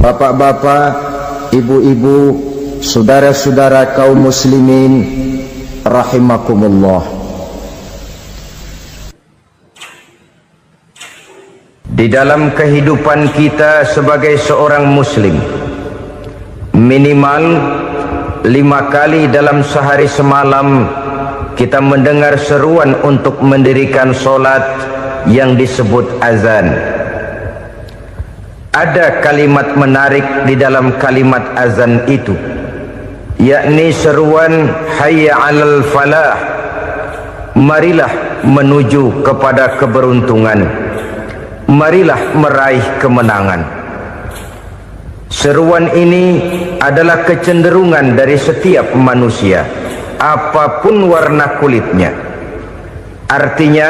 Bapak-bapak, ibu-ibu, saudara-saudara kaum muslimin rahimakumullah. Di dalam kehidupan kita sebagai seorang muslim, minimal 5 kali dalam sehari semalam kita mendengar seruan untuk mendirikan solat yang disebut azan. Ada kalimat menarik di dalam kalimat azan itu, yakni seruan hayya 'alal falah, marilah menuju kepada keberuntungan, marilah meraih kemenangan. Seruan ini adalah kecenderungan dari setiap manusia, apapun warna kulitnya. Artinya,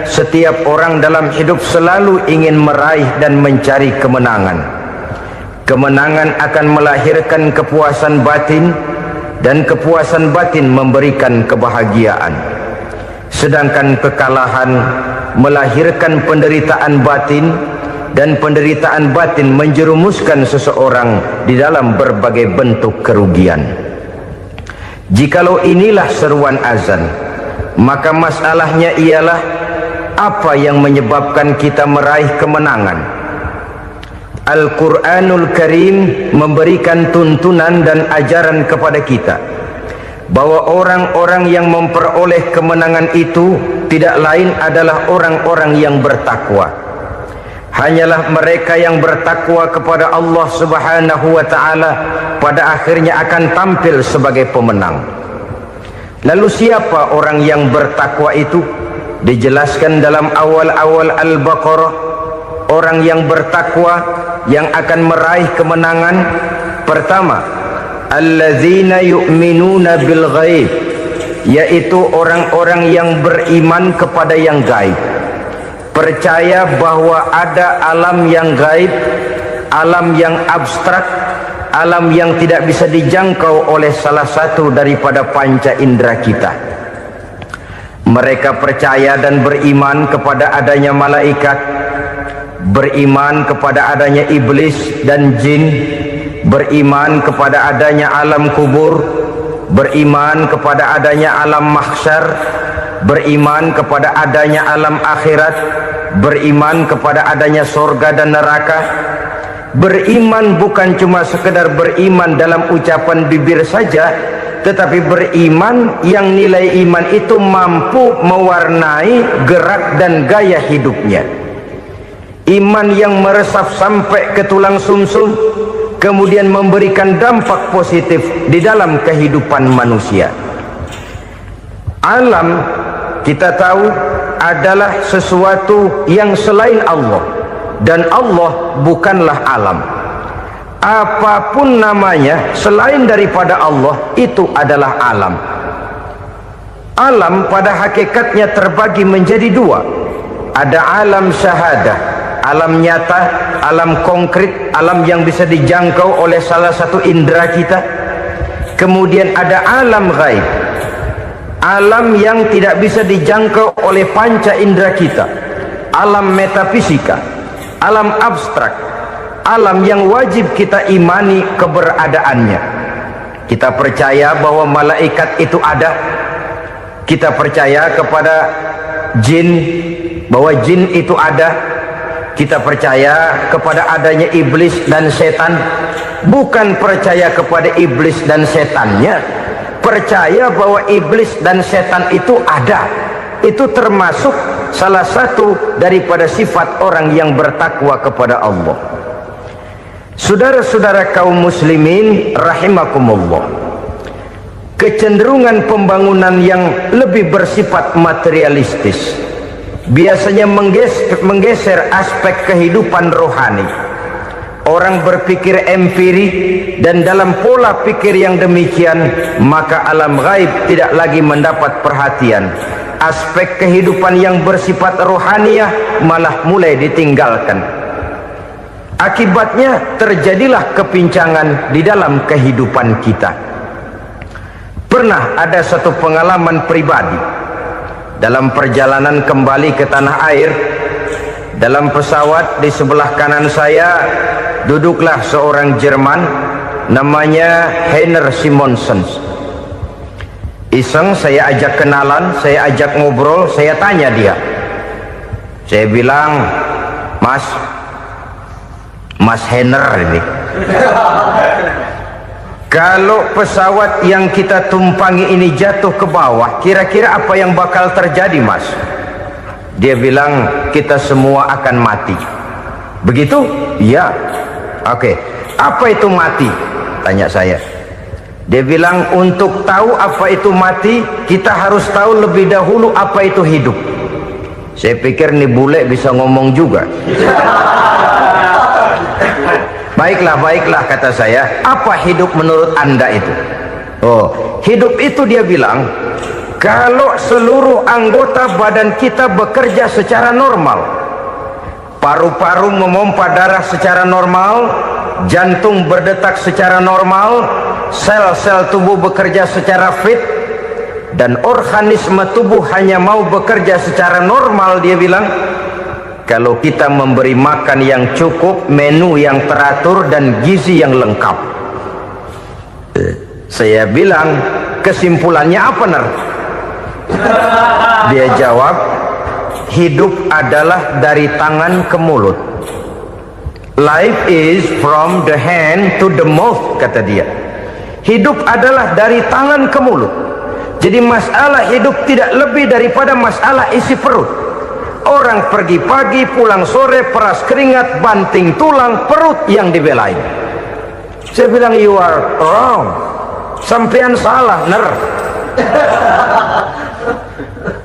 setiap orang dalam hidup selalu ingin meraih dan mencari kemenangan. Kemenangan akan melahirkan kepuasan batin, dan kepuasan batin memberikan kebahagiaan. Sedangkan kekalahan melahirkan penderitaan batin, dan penderitaan batin menjerumuskan seseorang di dalam berbagai bentuk kerugian. Jikalau inilah seruan azan, maka masalahnya ialah apa yang menyebabkan kita meraih kemenangan. Al-Quranul Karim memberikan tuntunan dan ajaran kepada kita bahwa orang-orang yang memperoleh kemenangan itu tidak lain adalah orang-orang yang bertakwa. Hanyalah mereka yang bertakwa kepada Allah Subhanahu wa ta'ala pada akhirnya akan tampil sebagai pemenang. Lalu siapa orang yang bertakwa itu? Dijelaskan dalam awal-awal Al-Baqarah, orang yang bertakwa yang akan meraih kemenangan. Pertama, allazina yu'minuna bil ghaib, yaitu orang-orang yang beriman kepada yang gaib, percaya bahwa ada alam yang gaib, alam yang abstrak, alam yang tidak bisa dijangkau oleh salah satu daripada panca indera kita. Mereka percaya dan beriman kepada adanya malaikat, beriman kepada adanya iblis dan jin, beriman kepada adanya alam kubur, beriman kepada adanya alam mahsyar, beriman kepada adanya alam akhirat, beriman kepada adanya surga dan neraka. Beriman bukan cuma sekedar beriman dalam ucapan bibir saja, tetapi beriman yang nilai iman itu mampu mewarnai gerak dan gaya hidupnya. Iman yang meresap sampai ke tulang sumsum, kemudian memberikan dampak positif di dalam kehidupan manusia. Alam, kita tahu, adalah sesuatu yang selain Allah, dan Allah bukanlah alam. Apapun namanya selain daripada Allah, itu adalah alam. Alam pada hakikatnya terbagi menjadi dua. Ada alam syahadah, alam nyata, alam konkret, alam yang bisa dijangkau oleh salah satu indera kita. Kemudian ada alam ghaib, alam yang tidak bisa dijangkau oleh panca indera kita, alam metafisika, alam abstrak, alam yang wajib kita imani keberadaannya. Kita percaya bahwa malaikat itu ada, kita percaya kepada jin, bahwa jin itu ada, kita percaya kepada adanya iblis dan setan. Bukan percaya kepada iblis dan setannya, percaya bahwa iblis dan setan itu ada. Itu termasuk salah satu daripada sifat orang yang bertakwa kepada Allah. Saudara-saudara kaum muslimin rahimakumullah, kecenderungan pembangunan yang lebih bersifat materialistis biasanya menggeser aspek kehidupan rohani. Orang berpikir empiri, dan dalam pola pikir yang demikian maka alam gaib tidak lagi mendapat perhatian. Aspek kehidupan yang bersifat rohaniah malah mulai ditinggalkan. Akibatnya terjadilah kepincangan di dalam kehidupan kita. Pernah ada satu pengalaman pribadi dalam perjalanan kembali ke tanah air. Dalam pesawat di sebelah kanan saya duduklah seorang Jerman, namanya Heiner Simonsen. Iseng saya ajak kenalan, saya ajak ngobrol, saya tanya dia. Saya bilang, Mas Heiner ini, kalau pesawat yang kita tumpangi ini jatuh ke bawah, kira-kira apa yang bakal terjadi, Mas? Dia bilang, kita semua akan mati. Begitu? Iya. Oke. Apa itu mati? Tanya saya. Dia bilang, untuk tahu apa itu mati, kita harus tahu lebih dahulu apa itu hidup. Saya pikir nih bule bisa ngomong juga. Baiklah, kata saya. Apa hidup menurut Anda itu? Oh, hidup itu dia bilang, kalau seluruh anggota badan kita bekerja secara normal, paru-paru memompa darah secara normal, jantung berdetak secara normal, sel-sel tubuh bekerja secara fit, dan organisme tubuh hanya mau bekerja secara normal, dia bilang, kalau kita memberi makan yang cukup, menu yang teratur, dan gizi yang lengkap. Saya bilang, kesimpulannya apa, Ner? Dia jawab, hidup adalah dari tangan ke mulut. Life is from the hand to the mouth, kata dia. Hidup adalah dari tangan ke mulut. Jadi masalah hidup tidak lebih daripada masalah isi perut. Orang pergi pagi, pulang sore, peras keringat, banting tulang, perut yang dibelain. Saya bilang, you are wrong. Sampean salah, Ner.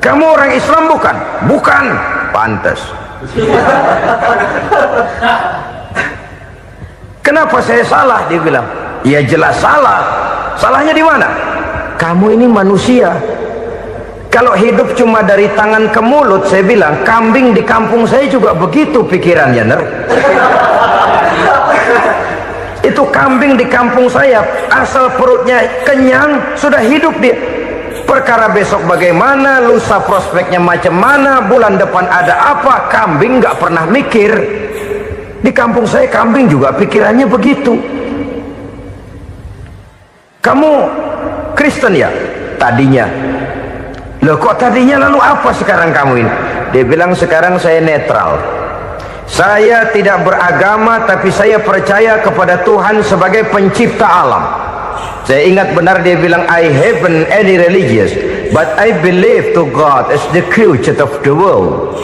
Kamu orang Islam bukan? Bukan. Pantas. Kenapa saya salah? Dia bilang, ya jelas salah. Salahnya di mana? Kamu ini manusia. Kalau hidup cuma dari tangan ke mulut, saya bilang, kambing di kampung saya juga begitu pikirannya, Ner. Itu kambing di kampung saya, asal perutnya kenyang, sudah hidup dia. Perkara besok bagaimana, lusa prospeknya macam mana, bulan depan ada apa, kambing nggak pernah mikir. Di kampung saya kambing juga pikirannya begitu. Kamu Kristen ya? Tadinya. Loh kok tadinya, lalu apa sekarang kamu ini? Dia bilang, sekarang saya netral. Saya tidak beragama, tapi saya percaya kepada Tuhan sebagai pencipta alam. Saya ingat benar dia bilang, I haven't any religious, but I believe to God as the creator of the world.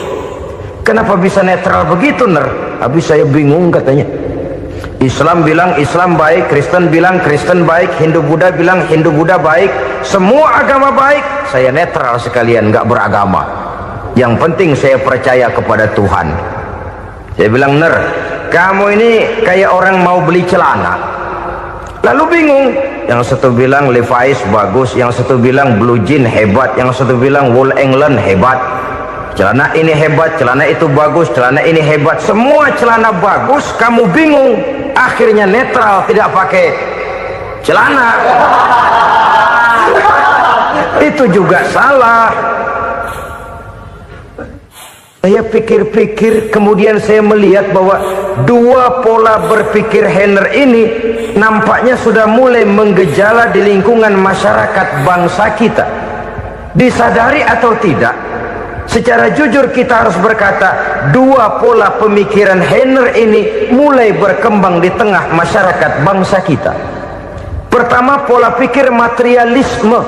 Kenapa bisa netral begitu, Ner? Habis saya bingung, katanya. Islam bilang Islam baik, Kristen bilang Kristen baik, Hindu Buddha bilang Hindu Buddha baik, semua agama baik. Saya netral sekalian, nggak beragama. Yang penting saya percaya kepada Tuhan. Saya bilang, Ner, kamu ini kayak orang mau beli celana, lalu bingung. Yang satu bilang Levi's bagus, yang satu bilang Blue Jean hebat, yang satu bilang Wool England hebat. Celana ini hebat, celana itu bagus, celana ini hebat, semua celana bagus, kamu bingung. Akhirnya netral, tidak pakai celana. Itu juga salah. Saya pikir-pikir, kemudian saya melihat bahwa dua pola berpikir Heiner ini nampaknya sudah mulai menggejala di lingkungan masyarakat bangsa kita. Disadari atau tidak, secara jujur kita harus berkata, dua pola pemikiran Heiner ini mulai berkembang di tengah masyarakat bangsa kita. Pertama, pola pikir materialisme.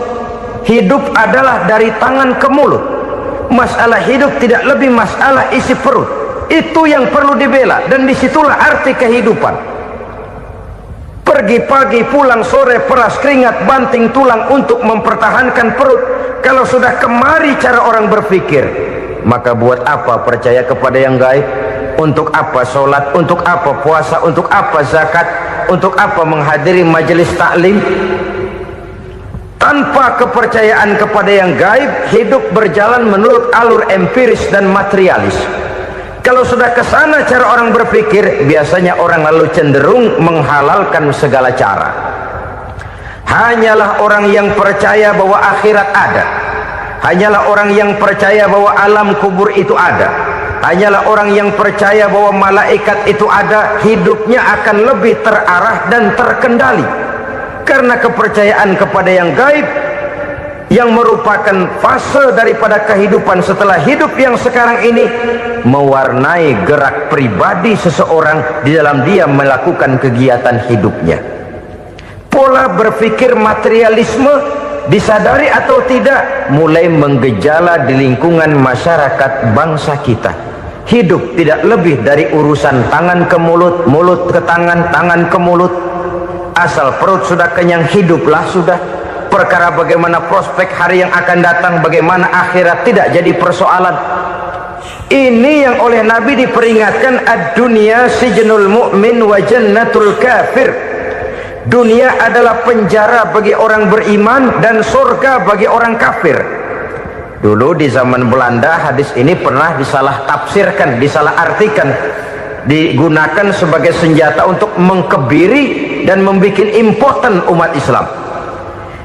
Hidup adalah dari tangan ke mulut. Masalah hidup tidak lebih masalah isi perut. Itu yang perlu dibela, dan disitulah arti kehidupan. Pergi pagi, pulang sore, peras keringat, banting tulang untuk mempertahankan perut. Kalau sudah kemari cara orang berpikir, maka buat apa percaya kepada yang gaib? Untuk apa sholat? Untuk apa puasa? Untuk apa zakat? Untuk apa menghadiri majelis taklim? Tanpa kepercayaan kepada yang gaib, hidup berjalan menurut alur empiris dan materialis. Kalau sudah ke sana cara orang berpikir, biasanya orang lalu cenderung menghalalkan segala cara. Hanyalah orang yang percaya bahwa akhirat ada, hanyalah orang yang percaya bahwa alam kubur itu ada, hanyalah orang yang percaya bahwa malaikat itu ada, hidupnya akan lebih terarah dan terkendali. Karena kepercayaan kepada yang gaib, yang merupakan fase daripada kehidupan setelah hidup yang sekarang ini, mewarnai gerak pribadi seseorang di dalam dia melakukan kegiatan hidupnya. Pola berpikir materialisme, disadari atau tidak, mulai menggejala di lingkungan masyarakat bangsa kita. Hidup tidak lebih dari urusan tangan ke mulut, mulut ke tangan, tangan ke mulut. Asal perut sudah kenyang, hiduplah sudah. Perkara bagaimana prospek hari yang akan datang, bagaimana akhirat, tidak jadi persoalan. Ini yang oleh Nabi diperingatkan, ad-dunya sijnul mu'min wa jannatul kafir. Dunia adalah penjara bagi orang beriman dan surga bagi orang kafir. Dulu di zaman Belanda hadis ini pernah disalah tafsirkan, disalah artikan, digunakan sebagai senjata untuk mengkebiri dan membuat impoten umat Islam.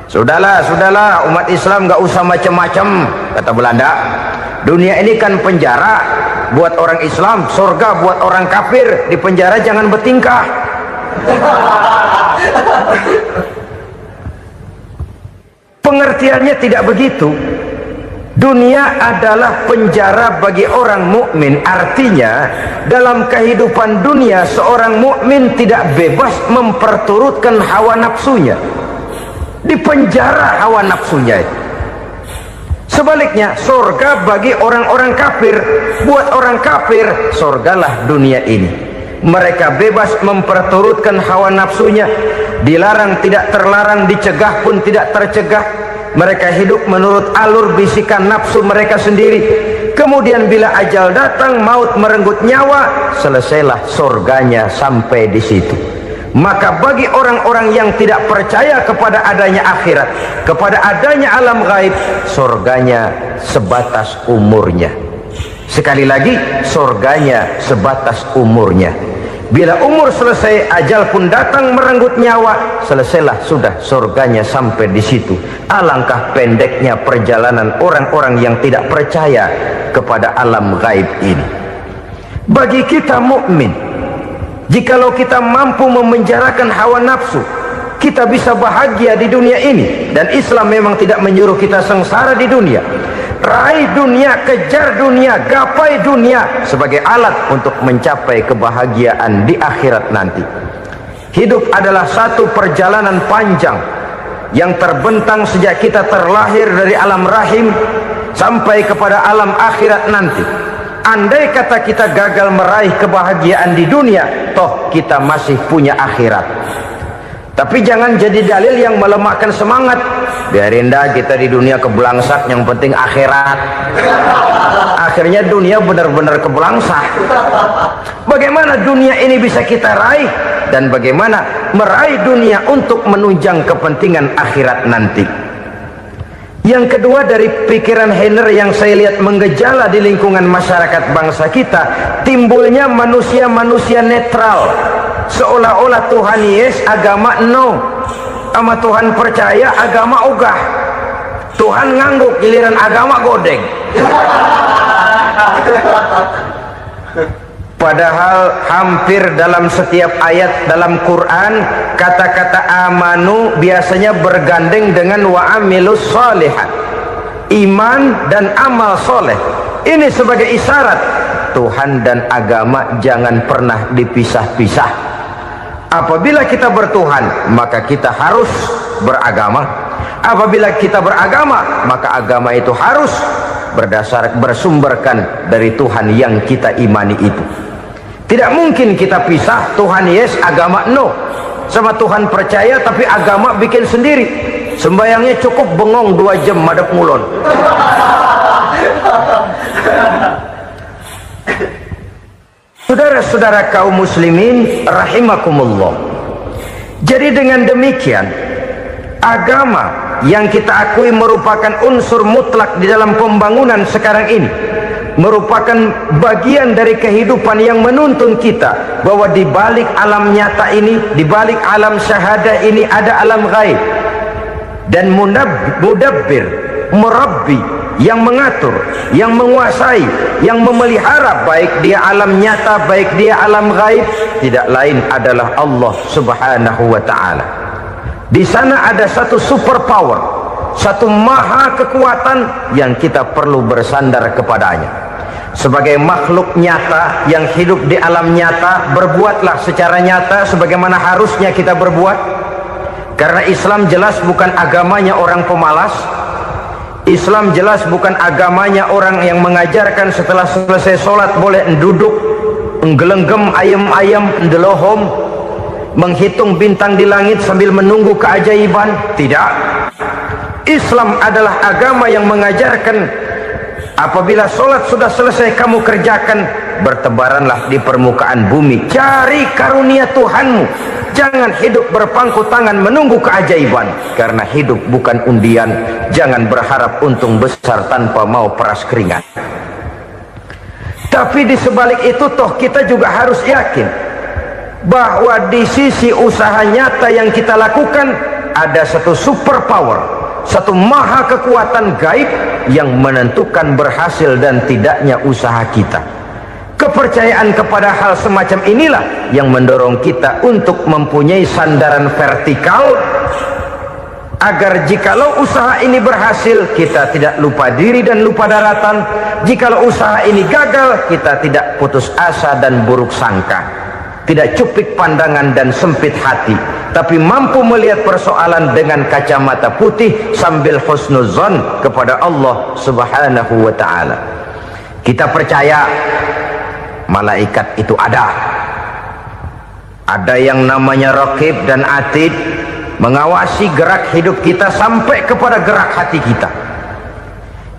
Sudahlah umat Islam gak usah macam-macam, kata Belanda. Dunia ini kan penjara buat orang Islam, surga buat orang kafir. Di penjara jangan bertingkah. Pengertiannya tidak begitu. Dunia adalah penjara bagi orang mukmin. Artinya dalam kehidupan dunia seorang mukmin tidak bebas memperturutkan hawa nafsunya. Di penjara hawa nafsunya. Sebaliknya surga bagi orang-orang kafir. Buat orang kafir surgalah dunia ini. Mereka bebas memperturutkan hawa nafsunya. Dilarang tidak terlarang, dicegah pun tidak tercegah. Mereka hidup menurut alur bisikan nafsu mereka sendiri. Kemudian bila ajal datang, maut merenggut nyawa, selesailah surganya sampai di situ. Maka bagi orang-orang yang tidak percaya kepada adanya akhirat, kepada adanya alam gaib, surganya sebatas umurnya. Sekali lagi, surganya sebatas umurnya. Bila umur selesai, ajal pun datang merenggut nyawa, selesailah sudah surganya sampai di situ. Alangkah pendeknya perjalanan orang-orang yang tidak percaya kepada alam gaib ini. Bagi kita mukmin, jikalau kita mampu memenjarakan hawa nafsu, kita bisa bahagia di dunia ini. Dan Islam memang tidak menyuruh kita sengsara di dunia. Raih dunia, kejar dunia, gapai dunia sebagai alat untuk mencapai kebahagiaan di akhirat nanti. Hidup adalah satu perjalanan panjang yang terbentang sejak kita terlahir dari alam rahim sampai kepada alam akhirat nanti. Andai kata kita gagal meraih kebahagiaan di dunia, toh kita masih punya akhirat. Tapi jangan jadi dalil yang melemahkan semangat. Biarin dah kita di dunia kebelangsak, yang penting akhirat. Akhirnya dunia benar-benar kebelangsak. Bagaimana dunia ini bisa kita raih, dan bagaimana meraih dunia untuk menunjang kepentingan akhirat nanti. Yang kedua, dari pikiran Heiner yang saya lihat menggejala di lingkungan masyarakat bangsa kita, timbulnya manusia-manusia netral. Seolah-olah Tuhan yes, agama no. Sama Tuhan percaya, agama ogah. Tuhan ngangguk, giliran agama godeng. Padahal hampir dalam setiap ayat dalam Quran, kata-kata amanu biasanya bergandeng dengan wa amilus sholihat. Iman dan amal soleh. Ini sebagai isyarat Tuhan dan agama jangan pernah dipisah-pisah. Apabila kita bertuhan, maka kita harus beragama. Apabila kita beragama, maka agama itu harus bersumberkan dari Tuhan yang kita imani itu. Tidak mungkin kita pisah, Tuhan yes, agama no. Sama Tuhan percaya tapi agama bikin sendiri. Sembayangnya cukup bengong 2 jam madep ngulon. Saudara-saudara kaum muslimin rahimakumullah. Jadi dengan demikian, agama yang kita akui merupakan unsur mutlak di dalam pembangunan sekarang ini, merupakan bagian dari kehidupan yang menuntun kita bahwa di balik alam nyata ini, di balik alam syahadah ini ada alam gaib. Dan mudabbir, murabbi, yang mengatur, yang menguasai, yang memelihara, baik dia alam nyata, baik dia alam gaib, tidak lain adalah Allah Subhanahu wa ta'ala. Di sana ada satu super power, satu maha kekuatan yang kita perlu bersandar kepadanya. Sebagai makhluk nyata yang hidup di alam nyata, berbuatlah secara nyata sebagaimana harusnya kita berbuat. Karena Islam jelas bukan agamanya orang pemalas. Islam jelas bukan agamanya orang yang mengajarkan setelah selesai sholat boleh duduk, nggelenggem ayam-ayam, ndelohom, menghitung bintang di langit sambil menunggu keajaiban. Tidak. Islam adalah agama yang mengajarkan apabila sholat sudah selesai kamu kerjakan, bertebaranlah di permukaan bumi, cari karunia Tuhanmu. Jangan hidup berpangku tangan menunggu keajaiban, karena hidup bukan undian. Jangan berharap untung besar tanpa mau peras keringat. Tapi di sebalik itu toh kita juga harus yakin bahwa di sisi usaha nyata yang kita lakukan ada satu super power, satu maha kekuatan gaib yang menentukan berhasil dan tidaknya usaha kita. Kepercayaan kepada hal semacam inilah yang mendorong kita untuk mempunyai sandaran vertikal, agar jikalau usaha ini berhasil, kita tidak lupa diri dan lupa daratan. Jikalau usaha ini gagal, kita tidak putus asa dan buruk sangka, tidak cupik pandangan dan sempit hati, tapi mampu melihat persoalan dengan kacamata putih sambil husnuzon kepada Allah Subhanahu wa ta'ala. Kita percaya malaikat itu ada yang namanya Raqib dan Atid, mengawasi gerak hidup kita sampai kepada gerak hati kita.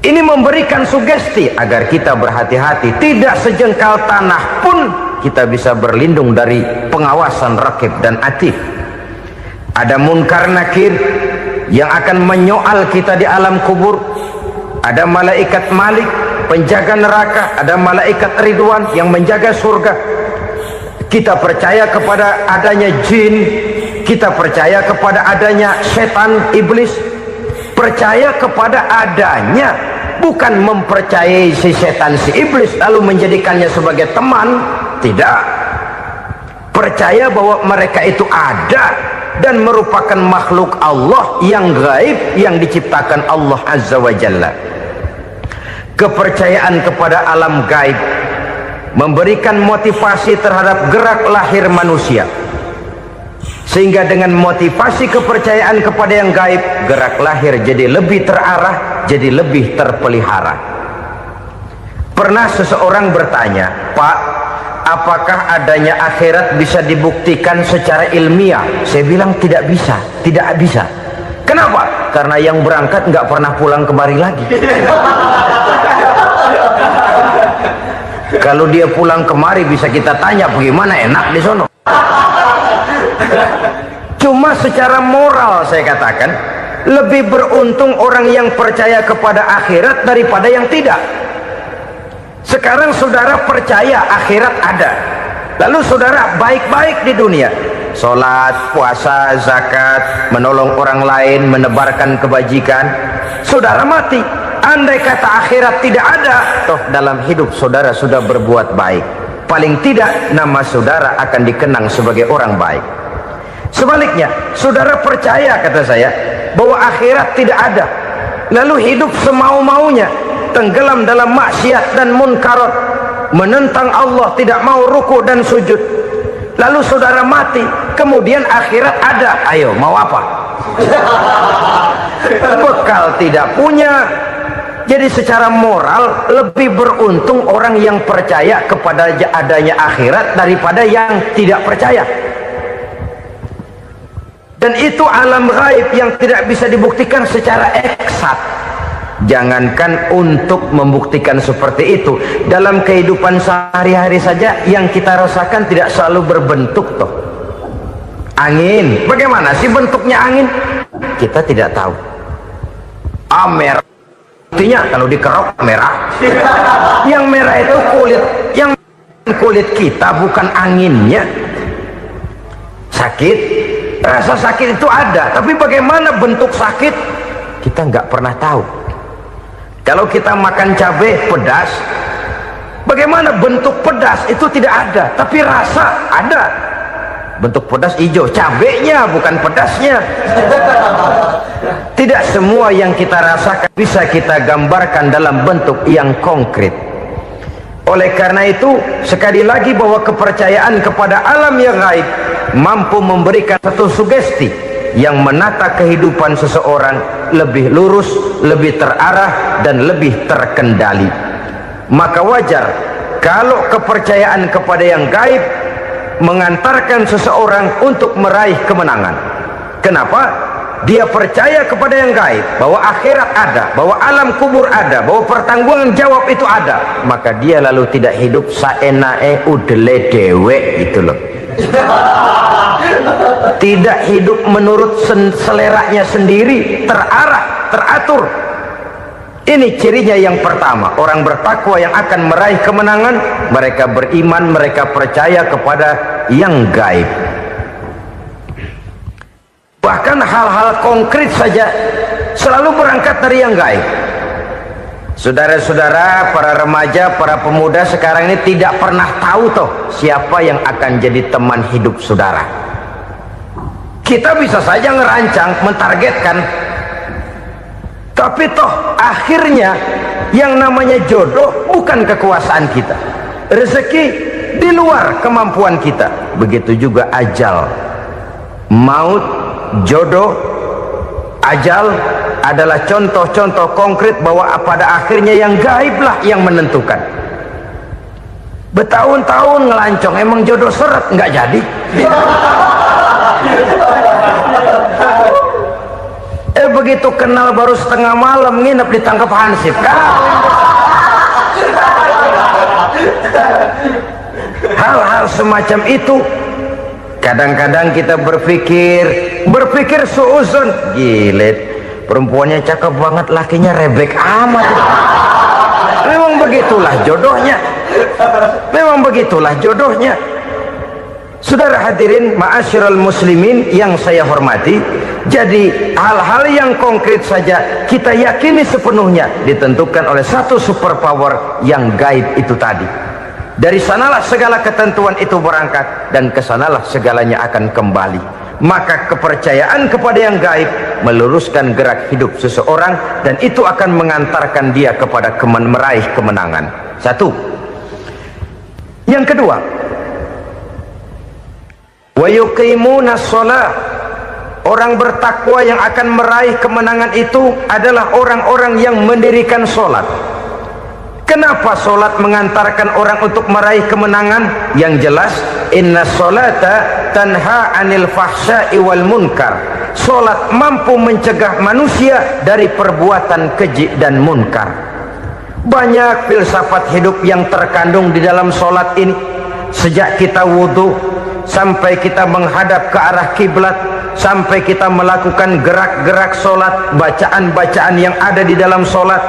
Ini memberikan sugesti agar kita berhati-hati, tidak sejengkal tanah pun kita bisa berlindung dari pengawasan Raqib dan Atid. Ada Munkar Nakir yang akan menyoal kita di alam kubur. Ada malaikat Malik, penjaga neraka. Ada malaikat Ridwan yang menjaga surga. Kita percaya kepada adanya jin, kita percaya kepada adanya setan, iblis. Percaya kepada adanya, bukan mempercayai si setan, si iblis lalu menjadikannya sebagai teman. Tidak. Percaya bahwa mereka itu ada dan merupakan makhluk Allah yang gaib, yang diciptakan Allah Azza wa Jalla. Kepercayaan kepada alam gaib memberikan motivasi terhadap gerak lahir manusia, sehingga dengan motivasi kepercayaan kepada yang gaib, gerak lahir jadi lebih terarah, jadi lebih terpelihara. Pernah seseorang bertanya, "Pak, apakah adanya akhirat bisa dibuktikan secara ilmiah?" Saya bilang tidak bisa, tidak bisa. Kenapa? Karena yang berangkat nggak pernah pulang kemari lagi. Kalau dia pulang kemari bisa kita tanya bagaimana enak di sono. Cuma secara moral saya katakan, lebih beruntung orang yang percaya kepada akhirat daripada yang tidak. Sekarang saudara percaya akhirat ada, lalu saudara baik-baik di dunia, sholat, puasa, zakat, menolong orang lain, menebarkan kebajikan. Saudara mati, andai kata akhirat tidak ada, toh dalam hidup saudara sudah berbuat baik, paling tidak nama saudara akan dikenang sebagai orang baik. Sebaliknya, saudara percaya, kata saya, bahwa akhirat tidak ada, lalu hidup semau-maunya, tenggelam dalam maksiat dan munkarat, menentang Allah, tidak mau ruku dan sujud, lalu saudara mati, kemudian akhirat ada, ayo mau apa? Bekal tidak punya. Jadi secara moral lebih beruntung orang yang percaya kepada adanya akhirat daripada yang tidak percaya. Dan itu alam gaib yang tidak bisa dibuktikan secara eksat. Jangankan untuk membuktikan seperti itu, dalam kehidupan sehari-hari saja yang kita rasakan tidak selalu berbentuk toh. Angin, bagaimana sih bentuknya angin? Kita tidak tahu. Merah, buktinya kalau dikerok merah. Yang merah itu kulit, yang kulit kita bukan anginnya. Sakit, rasa sakit itu ada, tapi bagaimana bentuk sakit kita nggak pernah tahu. Kalau kita makan cabai pedas, bagaimana bentuk pedas itu tidak ada, tapi rasa ada. Bentuk pedas hijau, cabenya bukan pedasnya. Tidak semua yang kita rasakan bisa kita gambarkan dalam bentuk yang konkret. Oleh karena itu, sekali lagi bahwa kepercayaan kepada alam yang gaib mampu memberikan satu sugesti yang menata kehidupan seseorang lebih lurus, lebih terarah, dan lebih terkendali. Maka wajar kalau kepercayaan kepada yang gaib mengantarkan seseorang untuk meraih kemenangan. Kenapa? Dia percaya kepada yang gaib, bahwa akhirat ada, bahwa alam kubur ada, bahwa pertanggungan jawab itu ada. Maka dia lalu tidak hidup saenae udele dewe gitu loh. Tidak hidup menurut seleranya sendiri, terarah, teratur. Ini cirinya yang pertama. Orang bertakwa yang akan meraih kemenangan, mereka beriman, mereka percaya kepada yang gaib. Bahkan hal-hal konkret saja selalu berangkat dari yang gaib. Saudara-saudara, para remaja, para pemuda sekarang ini tidak pernah tahu toh siapa yang akan jadi teman hidup saudara. Kita bisa saja ngerancang, mentargetkan, tapi toh akhirnya yang namanya jodoh bukan kekuasaan kita. Rezeki di luar kemampuan kita. Begitu juga ajal, maut, jodoh, ajal adalah contoh-contoh konkret bahwa pada akhirnya yang gaiblah yang menentukan. Bertahun-tahun ngelancong, emang jodoh seret nggak jadi. Begitu kenal baru setengah malam nginep ditangkap hansip kan. Hal-hal semacam itu kadang-kadang kita berpikir suuzon, gilet, perempuannya cakep banget, lakinya rebek amat. Memang begitulah jodohnya. Memang begitulah jodohnya. Saudara hadirin ma'asyiral muslimin yang saya hormati, jadi hal-hal yang konkret saja kita yakini sepenuhnya ditentukan oleh satu superpower yang gaib itu tadi. Dari sanalah segala ketentuan itu berangkat dan kesanalah segalanya akan kembali. Maka kepercayaan kepada yang gaib meluruskan gerak hidup seseorang dan itu akan mengantarkan dia kepada meraih kemenangan. Satu. Yang kedua, wa yuqimuna shalah. Orang bertakwa yang akan meraih kemenangan itu adalah orang-orang yang mendirikan sholat. Kenapa sholat mengantarkan orang untuk meraih kemenangan? Yang jelas, inna sholata tanha anil fahsya'i wal munkar. Sholat mampu mencegah manusia dari perbuatan keji dan munkar. Banyak filsafat hidup yang terkandung di dalam sholat ini. Sejak kita wudhu sampai kita menghadap ke arah kiblat, sampai kita melakukan gerak-gerak sholat, bacaan-bacaan yang ada di dalam sholat,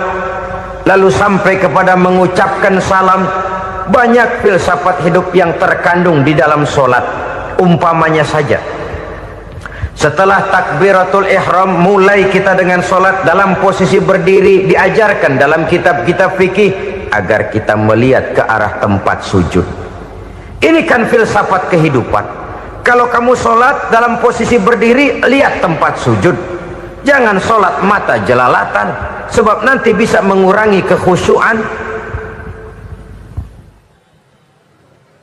lalu sampai kepada mengucapkan salam. Banyak filsafat hidup yang terkandung di dalam sholat. Umpamanya saja, setelah takbiratul ihram, mulai kita dengan sholat dalam posisi berdiri. Diajarkan dalam kitab-kitab fikih agar kita melihat ke arah tempat sujud. Ini kan filsafat kehidupan. Kalau kamu sholat dalam posisi berdiri, lihat tempat sujud. Jangan sholat mata jelalatan, sebab nanti bisa mengurangi kekhusyuan.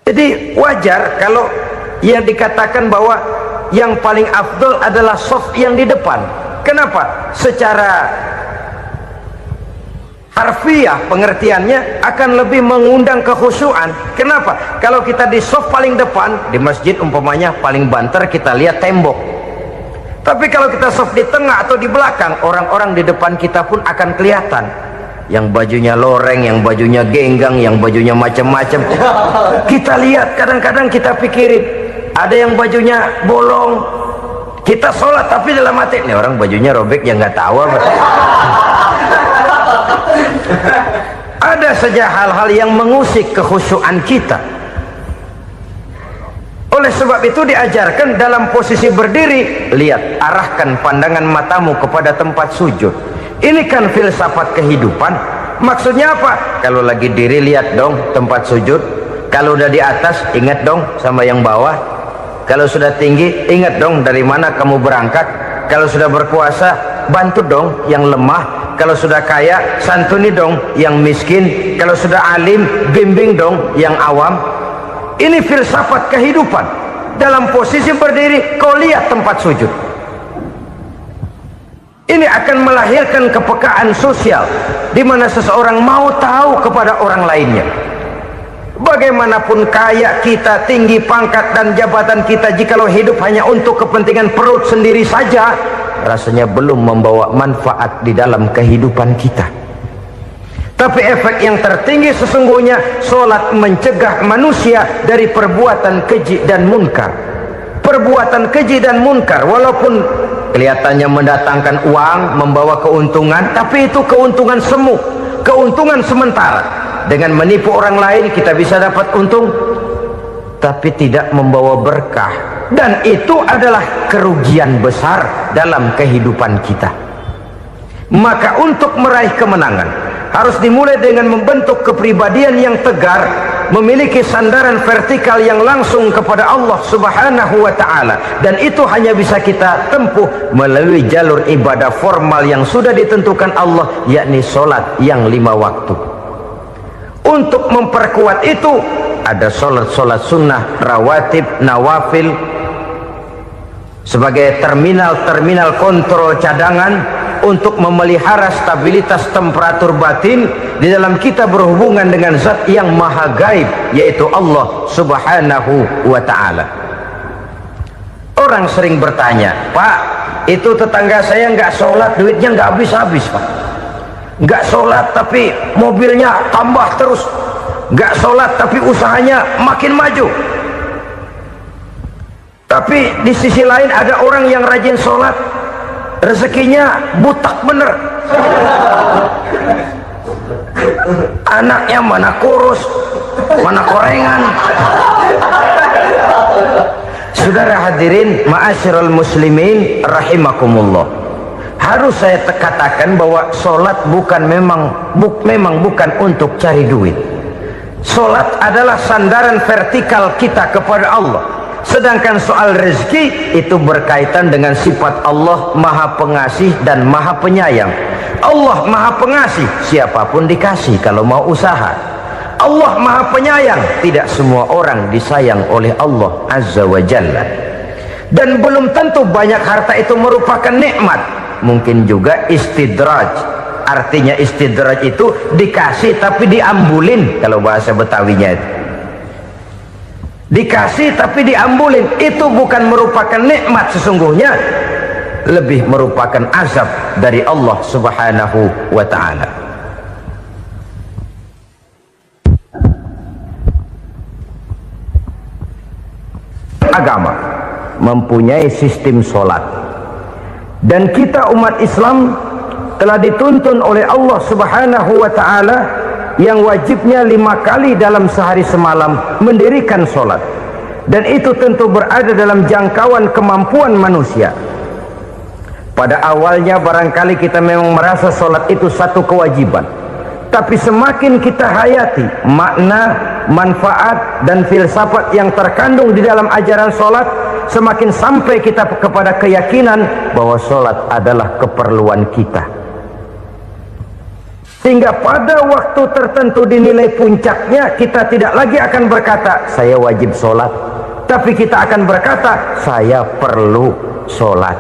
Jadi wajar kalau yang dikatakan bahwa yang paling afdol adalah shaf yang di depan. Kenapa? Secara harfiah pengertiannya akan lebih mengundang kekhusyuan. Kenapa? Kalau kita di shaf paling depan di masjid umpamanya paling banter, kita lihat tembok. Tapi kalau kita shaf di tengah atau di belakang, orang-orang di depan kita pun akan kelihatan. Yang bajunya loreng, yang bajunya genggang, yang bajunya macam-macam. Kita lihat, kadang-kadang kita pikirin, ada yang bajunya bolong. Kita sholat tapi dalam hati, ini orang bajunya robek, yang nggak tahu apa. Ada saja hal-hal yang mengusik kekhusyuan kita. Oleh sebab itu diajarkan dalam posisi berdiri, lihat, arahkan pandangan matamu kepada tempat sujud. Ini kan filsafat kehidupan. Maksudnya apa? Kalau lagi diri lihat dong tempat sujud, kalau udah di atas ingat dong sama yang bawah, kalau sudah tinggi ingat dong dari mana kamu berangkat, kalau sudah berkuasa bantu dong yang lemah, kalau sudah kaya santuni dong yang miskin, kalau sudah alim bimbing dong yang awam. Ini filsafat kehidupan. Dalam posisi berdiri kau lihat tempat sujud. Ini akan melahirkan kepekaan sosial di mana seseorang mau tahu kepada orang lainnya. Bagaimanapun kaya kita, tinggi pangkat dan jabatan kita, jikalau hidup hanya untuk kepentingan perut sendiri saja, rasanya belum membawa manfaat di dalam kehidupan kita. Tapi efek yang tertinggi sesungguhnya, solat mencegah manusia dari perbuatan keji dan munkar. Perbuatan keji dan munkar walaupun kelihatannya mendatangkan uang, membawa keuntungan, tapi itu keuntungan semu, keuntungan sementara. Dengan menipu orang lain kita bisa dapat untung, tapi tidak membawa berkah, dan itu adalah kerugian besar dalam kehidupan kita. Maka untuk meraih kemenangan harus dimulai dengan membentuk kepribadian yang tegar, memiliki sandaran vertikal yang langsung kepada Allah Subhanahu wa ta'ala, dan itu hanya bisa kita tempuh melalui jalur ibadah formal yang sudah ditentukan Allah, yakni solat yang 5 waktu. Untuk memperkuat itu ada solat-solat sunnah, rawatib, nawafil sebagai terminal kontrol cadangan untuk memelihara stabilitas temperatur batin di dalam kita berhubungan dengan zat yang maha gaib, yaitu Allah Subhanahu wa ta'ala. Orang sering bertanya, Pak, itu tetangga saya nggak sholat, duitnya nggak habis-habis, Pak. Nggak sholat tapi mobilnya tambah terus, nggak sholat tapi usahanya makin maju. Tapi di sisi lain ada orang yang rajin sholat, rezekinya butak bener, anaknya mana kurus mana korengan. Saudara hadirin ma'asyiral muslimin rahimakumullah, harus saya katakan bahwa solat memang bukan untuk cari duit. Solat adalah sandaran vertikal kita kepada Allah. Sedangkan soal rezeki itu berkaitan dengan sifat Allah maha pengasih dan maha penyayang. Allah maha pengasih, siapapun dikasih kalau mau usaha. Allah maha penyayang, tidak semua orang disayang oleh Allah Azza wa Jalla. Dan belum tentu banyak harta itu merupakan nikmat, mungkin juga istidraj. Artinya istidraj itu dikasih tapi diambulin, kalau bahasa Betawinya itu. Dikasih tapi diambulin, itu bukan merupakan nikmat, sesungguhnya lebih merupakan azab dari Allah Subhanahu wa ta'ala. Agama mempunyai sistem sholat, dan kita umat Islam telah dituntun oleh Allah Subhanahu wa ta'ala yang wajibnya 5 kali dalam sehari semalam mendirikan sholat, dan itu tentu berada dalam jangkauan kemampuan manusia. Pada awalnya barangkali kita memang merasa sholat itu satu kewajiban, tapi semakin kita hayati makna, manfaat dan filsafat yang terkandung di dalam ajaran sholat, semakin sampai kita kepada keyakinan bahwa sholat adalah keperluan kita. Sehingga pada waktu tertentu dinilai puncaknya, kita tidak lagi akan berkata saya wajib sholat, tapi kita akan berkata saya perlu sholat.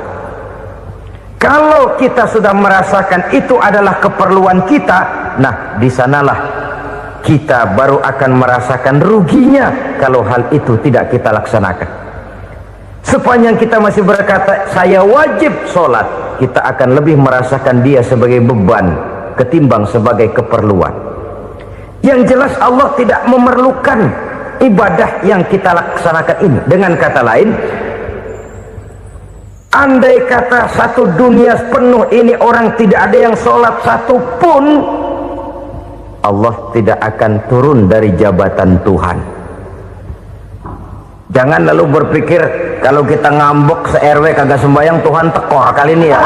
Kalau kita sudah merasakan itu adalah keperluan kita, nah di sanalah kita baru akan merasakan ruginya kalau hal itu tidak kita laksanakan. Sepanjang kita masih berkata saya wajib sholat, kita akan lebih merasakan dia sebagai beban ketimbang sebagai keperluan. Yang jelas Allah tidak memerlukan ibadah yang kita laksanakan ini. Dengan kata lain, andai kata satu dunia penuh ini orang tidak ada yang sholat satu pun, Allah tidak akan turun dari jabatan Tuhan. Jangan lalu berpikir kalau kita ngambek se-RW kagak sembahyang Tuhan tekor kali ini ya.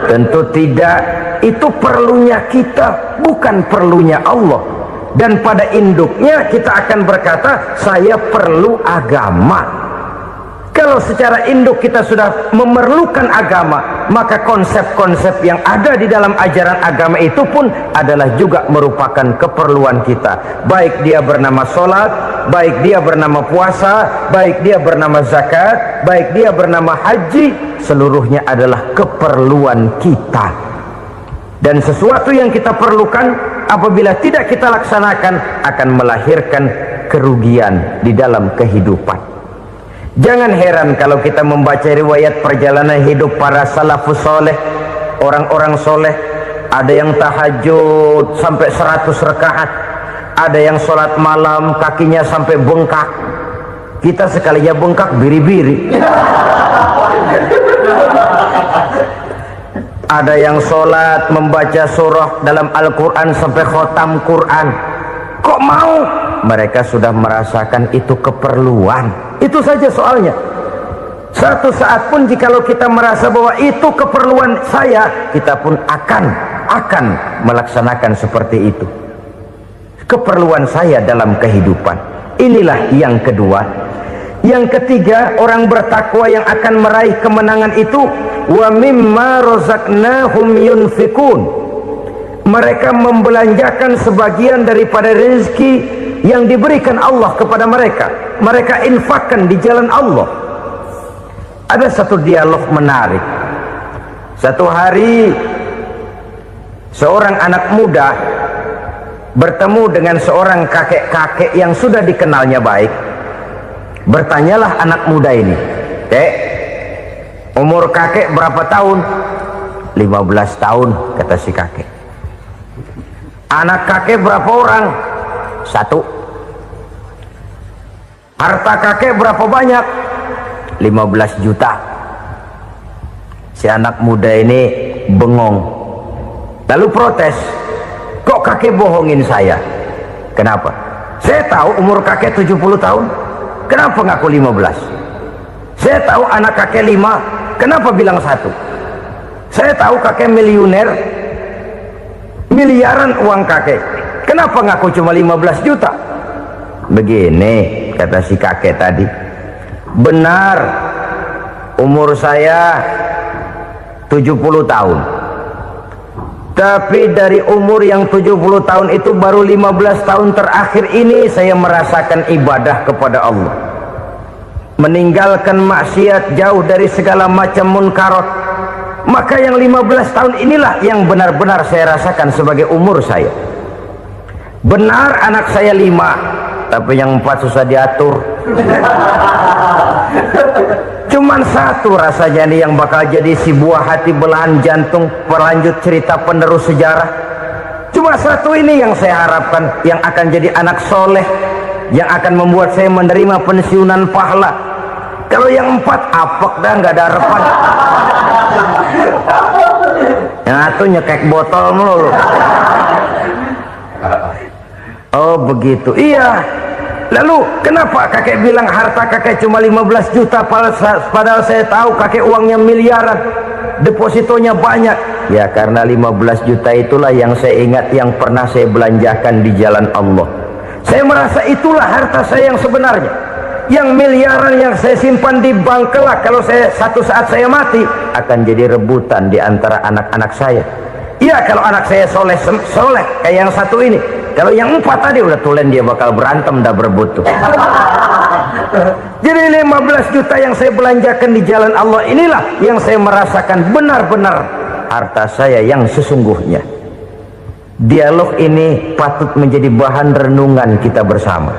Tentu tidak. Itu perlunya kita, bukan perlunya Allah. Dan pada induknya kita akan berkata, saya perlu agama. Kalau secara induk kita sudah memerlukan agama, maka konsep-konsep yang ada di dalam ajaran agama itu pun adalah juga merupakan keperluan kita. Baik dia bernama sholat, baik dia bernama puasa, baik dia bernama zakat, baik dia bernama haji, seluruhnya adalah keperluan kita. Dan sesuatu yang kita perlukan apabila tidak kita laksanakan akan melahirkan kerugian di dalam kehidupan. Jangan heran kalau kita membaca riwayat perjalanan hidup para salafus soleh, orang-orang soleh. Ada yang tahajud sampai 100 rakaat, ada yang sholat malam kakinya sampai bengkak. Kita sekalinya bengkak biri-biri. Ada yang sholat membaca surah dalam Al-Quran sampai khotam Quran. Kok mau? Mereka sudah merasakan itu keperluan. Itu saja soalnya. Satu saat pun jikalau kita merasa bahwa itu keperluan saya, kita pun akan melaksanakan seperti itu. Keperluan saya dalam kehidupan. Inilah yang kedua. Yang ketiga, orang bertakwa yang akan meraih kemenangan itu, wa mimma razaqnahum yunfikun. Mereka membelanjakan sebagian daripada rezeki yang diberikan Allah kepada mereka. Mereka infakkan di jalan Allah. Ada satu dialog menarik. Satu hari seorang anak muda bertemu dengan seorang kakek-kakek yang sudah dikenalnya baik. Bertanyalah anak muda ini, "Kek, umur kakek berapa tahun?" 15 tahun, kata si kakek. "Anak kakek berapa orang?" 1. "Harta kakek berapa banyak?" 15 juta. Si anak muda ini bengong, lalu protes, "Kok kakek bohongin saya?" "Kenapa?" "Saya tahu umur kakek 70 tahun. Kenapa ngaku 15? Saya tahu anak kakek 5. Kenapa bilang 1? Saya tahu kakek miliuner, miliaran uang kakek. Kenapa ngaku cuma 15 juta? Begini, kata si kakek tadi. Benar, umur saya 70 tahun. Tapi dari umur yang 70 tahun itu baru 15 tahun terakhir ini saya merasakan ibadah kepada Allah. Meninggalkan maksiat, jauh dari segala macam munkarat. Maka yang 15 tahun inilah yang benar-benar saya rasakan sebagai umur saya. Benar anak saya 5, tapi yang 4 susah diatur. Cuman 1 rasanya nih yang bakal jadi si buah hati, belahan jantung, pelanjut cerita penerus sejarah. Cuma 1 ini yang saya harapkan, yang akan jadi anak soleh, yang akan membuat saya menerima pensiunan pahala. Kalau yang 4 apek dah, nggak ada harapan. Yang 1 nyekek botol mulu. Oh begitu, iya. Lalu kenapa kakek bilang harta kakek cuma 15 juta padahal saya tahu kakek uangnya miliaran, depositonya banyak? Ya karena 15 juta itulah yang saya ingat yang pernah saya belanjakan di jalan Allah. Saya merasa itulah harta saya yang sebenarnya. Yang miliaran yang saya simpan di bank kelak kalau satu saat saya mati akan jadi rebutan di antara anak-anak saya. Iya kalau anak saya soleh kayak yang 1 ini. Kalau yang 4 tadi udah tulen dia bakal berantem dah berebut tuh. Jadi 15 juta yang saya belanjakan di jalan Allah inilah yang saya merasakan benar-benar harta saya yang sesungguhnya. Dialog ini patut menjadi bahan renungan kita bersama.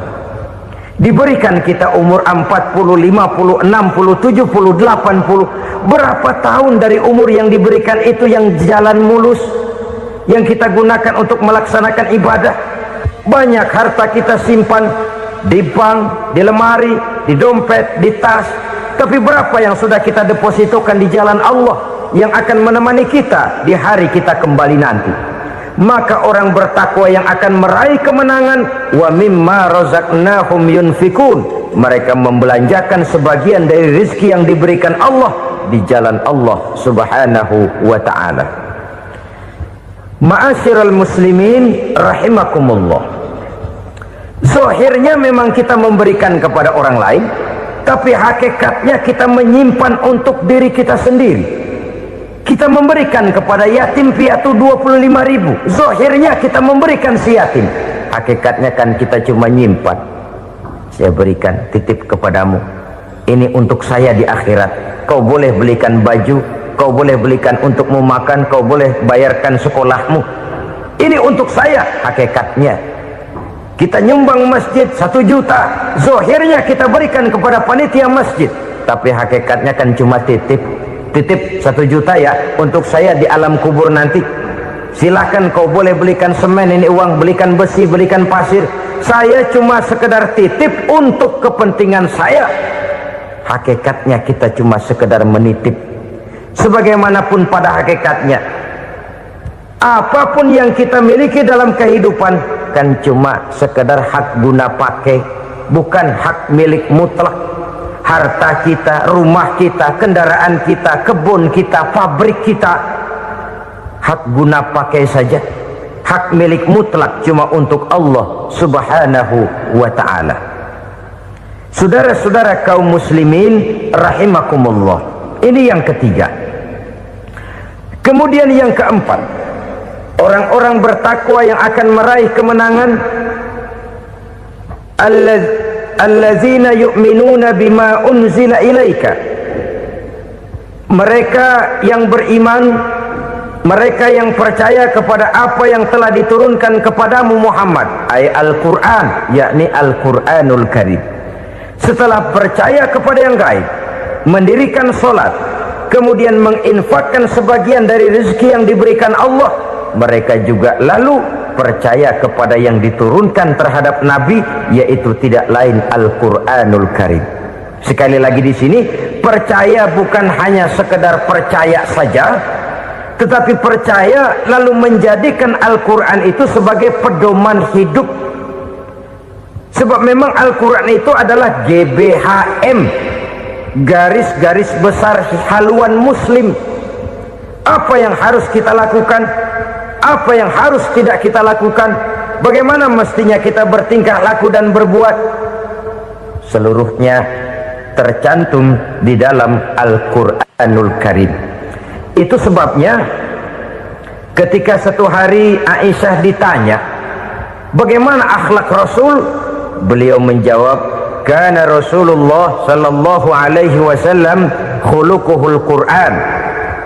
Diberikan kita umur 40, 50, 60, 70, 80. Berapa tahun dari umur yang diberikan itu yang jalan mulus, yang kita gunakan untuk melaksanakan ibadah? Banyak harta kita simpan di bank, di lemari, di dompet, di tas. Tapi berapa yang sudah kita depositokan di jalan Allah yang akan menemani kita di hari kita kembali nanti? Maka orang bertakwa yang akan meraih kemenangan, wa mimma razaqnahum yunfikun. Mereka membelanjakan sebagian dari rezeki yang diberikan Allah di jalan Allah subhanahu wa ta'ala. Ma'asyiral muslimin rahimakumullah, zahirnya memang kita memberikan kepada orang lain, tapi hakikatnya kita menyimpan untuk diri kita sendiri. Kita memberikan kepada yatim piatu 25.000, zahirnya kita memberikan si yatim, hakikatnya kan kita cuma nyimpan. Saya berikan, titip kepadamu, ini untuk saya di akhirat. Kau boleh belikan baju, kau boleh belikan untukmu makan, kau boleh bayarkan sekolahmu, ini untuk saya. Hakikatnya kita nyumbang masjid 1 juta, zahirnya kita berikan kepada panitia masjid, tapi hakikatnya kan cuma titip 1 juta ya, untuk saya di alam kubur nanti. Silahkan kau boleh belikan semen, ini uang, belikan besi, belikan pasir, saya cuma sekedar titip untuk kepentingan saya. Hakikatnya kita cuma sekedar menitip. Sebagaimanapun pada hakikatnya, apapun yang kita miliki dalam kehidupan kan cuma sekedar hak guna pakai, bukan hak milik mutlak. Harta kita, rumah kita, kendaraan kita, kebun kita, pabrik kita, hak guna pakai saja. Hak milik mutlak cuma untuk Allah subhanahu wa ta'ala. Saudara-saudara kaum muslimin rahimakumullah, ini yang ketiga. Kemudian yang keempat, orang-orang bertakwa yang akan meraih kemenangan, allazina yu'minuna bima unzila ilaika, mereka yang beriman, mereka yang percaya kepada apa yang telah diturunkan kepadamu Muhammad, ay Al-Quran, yakni Al-Quranul Karim. Setelah percaya kepada yang gaib, mendirikan solat, kemudian menginfakkan sebagian dari rezeki yang diberikan Allah, mereka juga lalu percaya kepada yang diturunkan terhadap Nabi, yaitu tidak lain Al-Quranul Karim. Sekali lagi di sini, percaya bukan hanya sekedar percaya saja, tetapi percaya lalu menjadikan Al-Quran itu sebagai pedoman hidup. Sebab memang Al-Quran itu adalah GBHM, garis-garis besar haluan muslim. Apa yang harus kita lakukan, apa yang harus tidak kita lakukan, bagaimana mestinya kita bertingkah laku dan berbuat, seluruhnya tercantum di dalam Al-Quranul Karim. Itu sebabnya ketika satu hari Aisyah ditanya bagaimana akhlak Rasul, beliau menjawab, kana Rasulullah sallallahu alaihi wasallam khuluquhul Quran.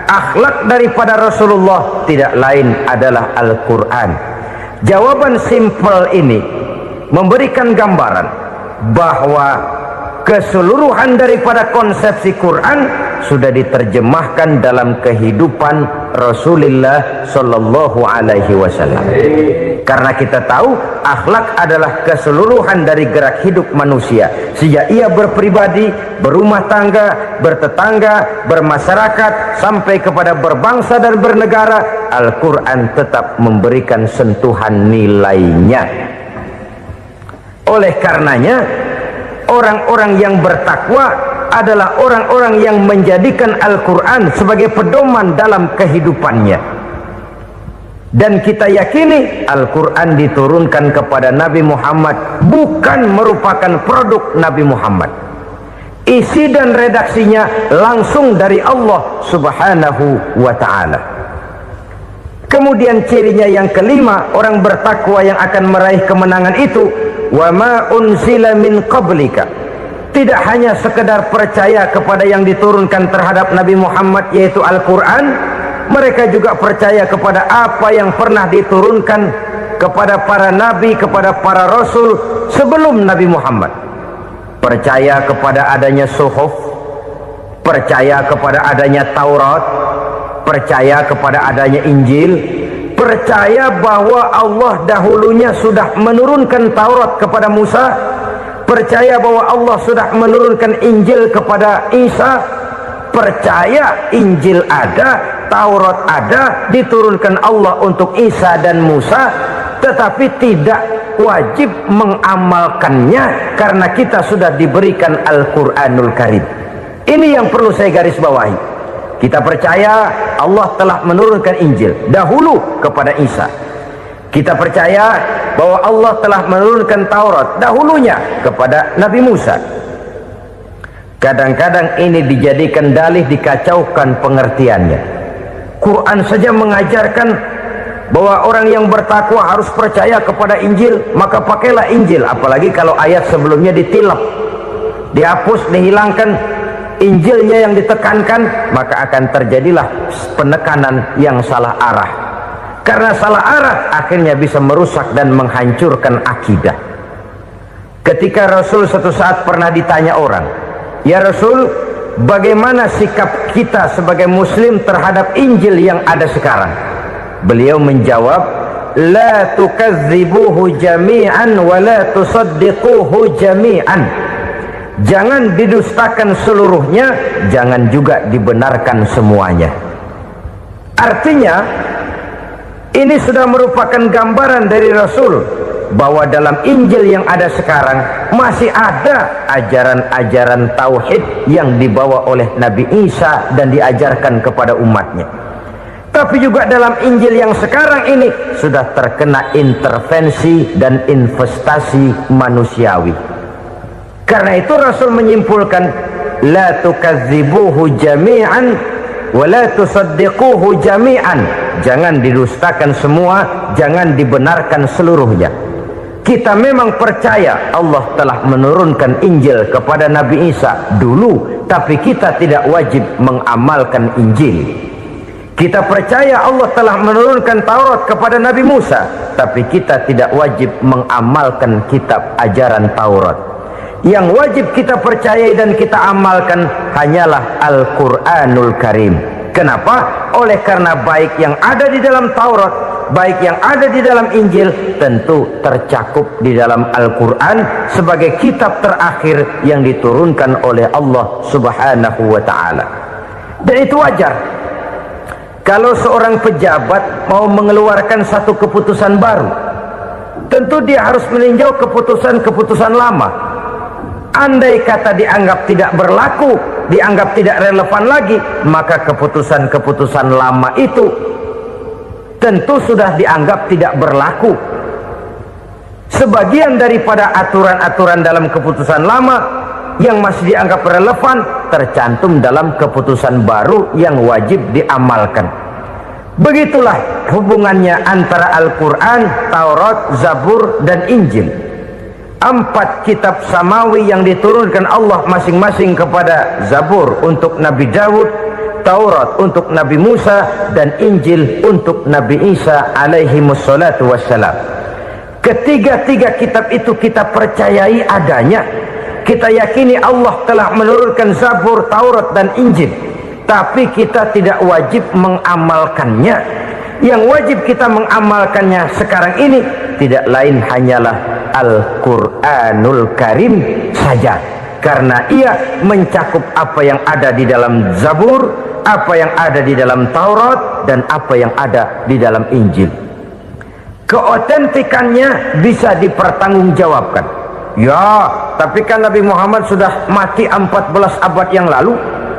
Akhlak daripada Rasulullah tidak lain adalah Al-Quran. Jawaban simpel ini memberikan gambaran bahwa keseluruhan daripada konsepsi Quran sudah diterjemahkan dalam kehidupan Rasulullah sallallahu alaihi wasallam. Karena kita tahu akhlak adalah keseluruhan dari gerak hidup manusia, sejak ia berpribadi, berumah tangga, bertetangga, bermasyarakat, sampai kepada berbangsa dan bernegara. Al-Quran tetap memberikan sentuhan nilainya. Oleh karenanya, orang-orang yang bertakwa adalah orang-orang yang menjadikan Al-Quran sebagai pedoman dalam kehidupannya. Dan kita yakini Al-Quran diturunkan kepada Nabi Muhammad bukan merupakan produk Nabi Muhammad. Isi dan redaksinya langsung dari Allah subhanahu wa ta'ala. Kemudian cirinya yang kelima, orang bertakwa yang akan meraih kemenangan itu, wa ma unzila min qablika, tidak hanya sekedar percaya kepada yang diturunkan terhadap Nabi Muhammad yaitu Al-Quran, mereka juga percaya kepada apa yang pernah diturunkan kepada para nabi, kepada para rasul sebelum Nabi Muhammad. Percaya kepada adanya suhuf, percaya kepada adanya Taurat, percaya kepada adanya Injil, percaya bahwa Allah dahulunya sudah menurunkan Taurat kepada Musa, percaya bahwa Allah sudah menurunkan Injil kepada Isa, percaya Injil ada, Taurat ada, diturunkan Allah untuk Isa dan Musa, tetapi tidak wajib mengamalkannya karena kita sudah diberikan Al-Quranul Karim. Ini yang perlu saya garis bawahi. Kita percaya Allah telah menurunkan Injil dahulu kepada Isa. Kita percaya bahwa Allah telah menurunkan Taurat dahulunya kepada Nabi Musa. Kadang-kadang ini dijadikan dalih, dikacaukan pengertiannya. Quran saja mengajarkan bahwa orang yang bertakwa harus percaya kepada Injil, maka pakailah Injil. Apalagi kalau ayat sebelumnya ditilap, dihapus, dihilangkan, Injilnya yang ditekankan, maka akan terjadilah penekanan yang salah arah. Karena salah arah akhirnya bisa merusak dan menghancurkan akidah. Ketika Rasul suatu saat pernah ditanya orang, "Ya Rasul, bagaimana sikap kita sebagai muslim terhadap Injil yang ada sekarang?" Beliau menjawab, "La tukadzibuhu jami'an wa la tusaddiquhu jami'an." Jangan didustakan seluruhnya, jangan juga dibenarkan semuanya. Artinya, ini sudah merupakan gambaran dari Rasul bahwa dalam Injil yang ada sekarang masih ada ajaran-ajaran tauhid yang dibawa oleh Nabi Isa dan diajarkan kepada umatnya. Tapi juga dalam Injil yang sekarang ini sudah terkena intervensi dan investasi manusiawi. Karena itu Rasul menyimpulkan, la tukadzibuhu jami'an wa la tusaddiquhu jami'an. Jangan didustakan semua, jangan dibenarkan seluruhnya. Kita memang percaya Allah telah menurunkan Injil kepada Nabi Isa dulu, tapi kita tidak wajib mengamalkan Injil. Kita percaya Allah telah menurunkan Taurat kepada Nabi Musa, tapi kita tidak wajib mengamalkan kitab ajaran Taurat. Yang wajib kita percayai dan kita amalkan hanyalah Al-Quranul Karim. Kenapa? Oleh karena baik yang ada di dalam Taurat, baik yang ada di dalam Injil, tentu tercakup di dalam Al-Quran sebagai kitab terakhir yang diturunkan oleh Allah Subhanahu wa ta'ala. Dan itu wajar. Kalau seorang pejabat mau mengeluarkan satu keputusan baru, tentu dia harus meninjau keputusan-keputusan lama. Andai kata dianggap tidak berlaku, dianggap tidak relevan lagi, maka keputusan-keputusan lama itu tentu sudah dianggap tidak berlaku. Sebagian daripada aturan-aturan dalam keputusan lama yang masih dianggap relevan tercantum dalam keputusan baru yang wajib diamalkan. Begitulah hubungannya antara Al-Quran, Taurat, Zabur, dan Injil. 4 kitab samawi yang diturunkan Allah masing-masing kepada Zabur untuk Nabi Daud, Taurat untuk Nabi Musa, dan Injil untuk Nabi Isa alaihi wassalatu wassalam. Ketiga-tiga kitab itu kita percayai adanya. Kita yakini Allah telah menurunkan Zabur, Taurat, dan Injil, tapi kita tidak wajib mengamalkannya. Yang wajib kita mengamalkannya sekarang ini tidak lain hanyalah Al-Quranul Karim saja, karena ia mencakup apa yang ada di dalam Zabur, apa yang ada di dalam Taurat, dan apa yang ada di dalam Injil. Keotentikannya bisa dipertanggungjawabkan. Ya, tapi kan Nabi Muhammad sudah mati 14 abad yang lalu,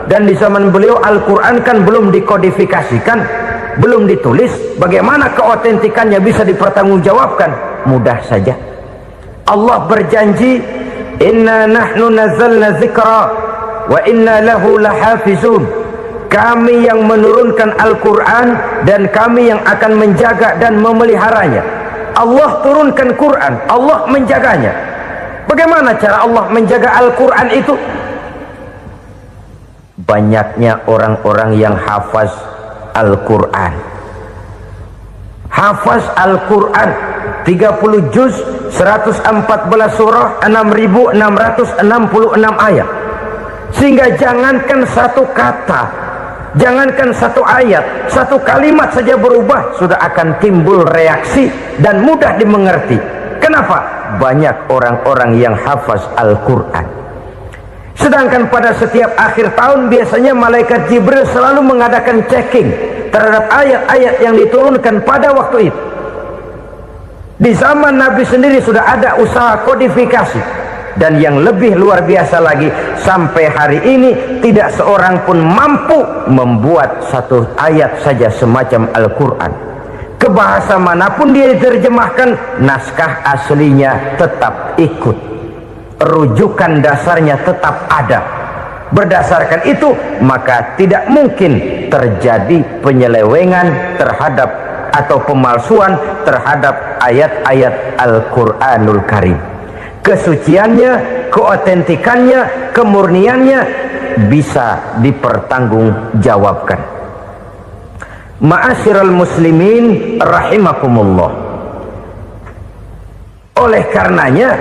dan di zaman beliau Al-Quran kan belum dikodifikasikan, belum ditulis. Bagaimana keotentikannya bisa dipertanggungjawabkan? Mudah saja. Allah berjanji, inna nahnu nazzalna dzikra wa inna lahu lahafizun. Kami yang menurunkan Al-Quran dan kami yang akan menjaga dan memeliharanya. Allah turunkan Quran, Allah menjaganya. Bagaimana cara Allah menjaga Al-Quran itu? Banyaknya orang-orang yang hafaz Al-Quran. Hafaz Al-Quran 30 juz, 114 surah, 6.666 ayat. Sehingga jangankan satu kata, jangankan satu ayat, satu kalimat saja berubah sudah akan timbul reaksi dan mudah dimengerti. Kenapa? Banyak orang-orang yang hafaz Al-Quran. Sedangkan pada setiap akhir tahun biasanya malaikat Jibril selalu mengadakan checking terhadap ayat-ayat yang diturunkan pada waktu itu. Di zaman Nabi sendiri sudah ada usaha kodifikasi. Dan yang lebih luar biasa lagi, sampai hari ini tidak seorang pun mampu membuat satu ayat saja semacam Al-Quran. Ke bahasa manapun dia diterjemahkan, naskah aslinya tetap ikut, rujukan dasarnya tetap ada. Berdasarkan itu, maka tidak mungkin terjadi penyelewengan terhadap atau pemalsuan terhadap ayat-ayat Al-Quranul Karim. Kesuciannya, keotentikannya, kemurniannya bisa dipertanggungjawabkan. Ma'asyiral muslimin rahimakumullah. Oleh karenanya,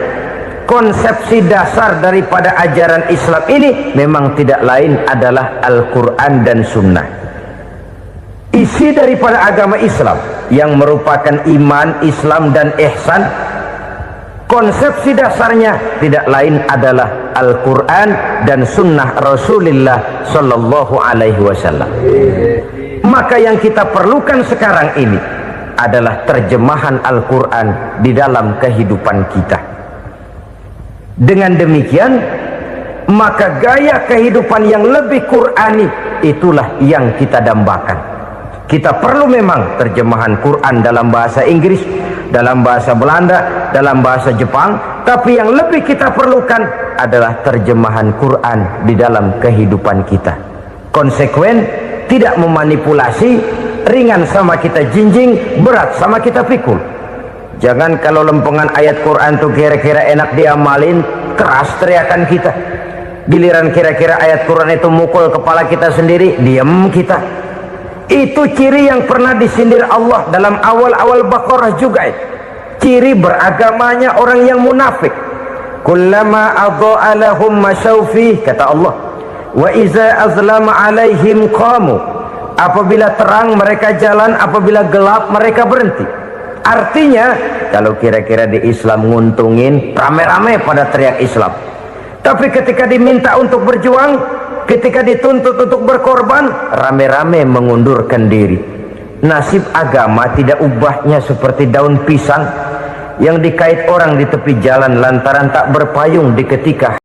konsepsi dasar daripada ajaran Islam ini memang tidak lain adalah Al-Quran dan Sunnah. Isi daripada agama Islam yang merupakan iman, Islam dan ihsan, konsepsi dasarnya tidak lain adalah Al-Quran dan Sunnah Rasulullah Sallallahu Alaihi Wasallam. Maka yang kita perlukan sekarang ini adalah terjemahan Al-Quran di dalam kehidupan kita. Dengan demikian, maka gaya kehidupan yang lebih Qurani itulah yang kita dambakan. Kita perlu memang terjemahan Quran dalam bahasa Inggris, dalam bahasa Belanda, dalam bahasa Jepang, tapi yang lebih kita perlukan adalah terjemahan Quran di dalam kehidupan kita. Konsekuen, tidak memanipulasi, ringan sama kita jinjing, berat sama kita pikul. Jangan kalau lempengan ayat Quran tuh kira-kira enak diamalin, keras teriakan kita. Giliran kira-kira ayat Quran itu mukul kepala kita sendiri, diam kita. Itu ciri yang pernah disindir Allah dalam awal-awal Baqarah juga. Ciri beragamanya orang yang munafik. Kullama adha'a lahum masyawfi, kata Allah, wa iza azlama alaihim qamu. Apabila terang mereka jalan, apabila gelap mereka berhenti. Artinya, kalau kira-kira di Islam nguntungin, rame-rame pada teriak Islam. Tapi ketika diminta untuk berjuang, ketika dituntut untuk berkorban, rame-rame mengundurkan diri. Nasib agama tidak ubahnya seperti daun pisang yang dikait orang di tepi jalan lantaran tak berpayung di ketika